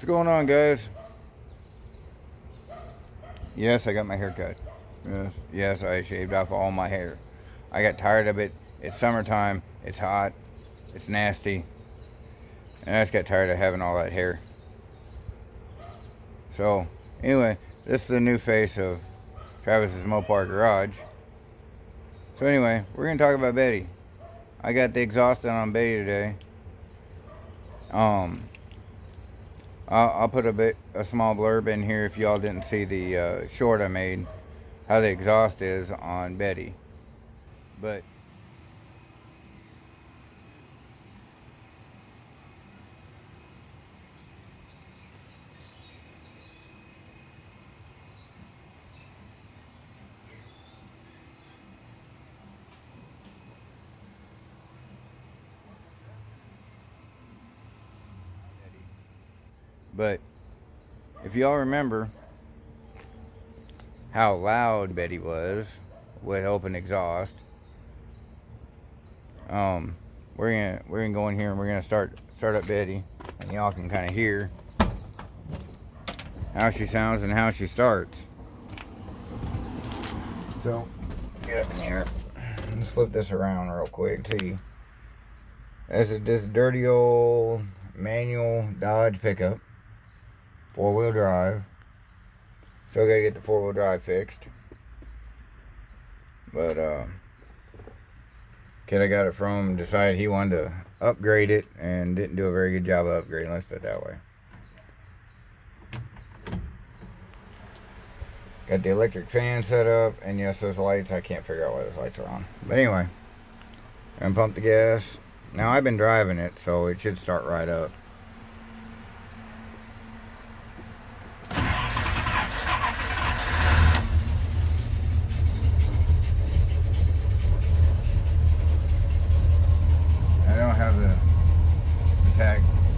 What's going on, guys? Yes, I got my hair cut. Yes, I shaved off all my hair. I got tired of it. It's summertime. It's hot. It's nasty. And I just got tired of having all that hair. So, anyway, this is the new face of Travis's Mopar Garage. So anyway, we're going to talk about Betty. I got the exhaust on Betty today. I'll put a small blurb in here if y'all didn't see the short I made, how the exhaust is on Betty. But if y'all remember how loud Betty was with open exhaust, we're gonna go in here and we're gonna start up Betty, and y'all can kind of hear how she sounds and how she starts. So get up in here. Let's flip this around real quick. See, this dirty old manual Dodge pickup. 4-wheel drive. Still gotta get the 4-wheel drive fixed. But kid I got it from decided he wanted to upgrade it and didn't do a very good job of upgrading, let's put it that way. Got the electric fan set up, and yes, those lights, I can't figure out why those lights are on. But anyway, I'm gonna pump the gas. Now I've been driving it, so it should start right up.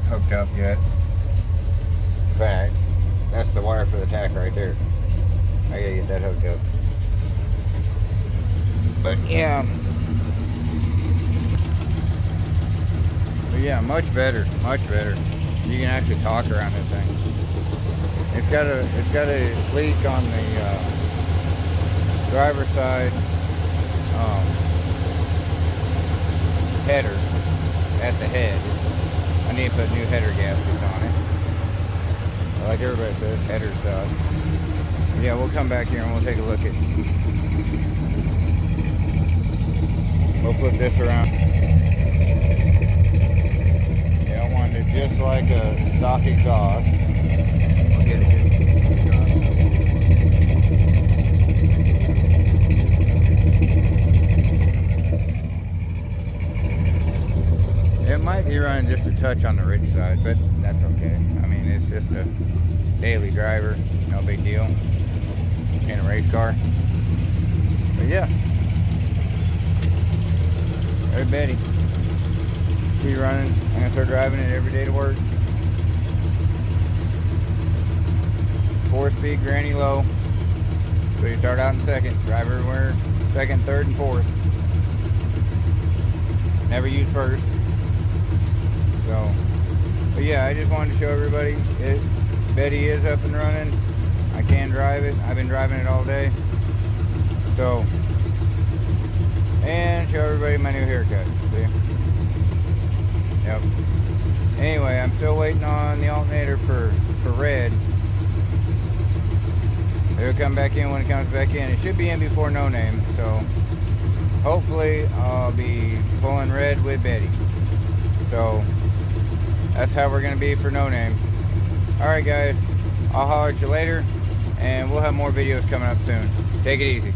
Hooked up yet. In fact, that's the wire for the tack right there. I gotta get that hooked up. But yeah, much better. You can actually talk around this thing. It's got a leak on the driver's side header at the head. I need to put new header gaskets on it. Like everybody says, header stuff. Yeah, we'll come back here and we'll take a look at. We'll flip this around. Yeah, I wanted it just like a stock exhaust. We'll get it. It might be running just a touch on the rich side, but that's okay. I mean, it's just a daily driver, no big deal in a race car. But yeah, there's Betty. She's running. I'm gonna start driving it every day to work. 4-speed granny low. So you start out in second, drive everywhere second, third, and fourth. Never use first. So, but yeah, I just wanted to show everybody Betty is up and running. I can drive it. I've been driving it all day. So, and show everybody my new haircut. See? Yep. Anyway, I'm still waiting on the alternator for red. It'll come back in when it comes back in. It should be in before No Name. So, hopefully, I'll be pulling red with Betty. So, that's how we're going to be for No Name. Alright guys, I'll holler at you later, and we'll have more videos coming up soon. Take it easy.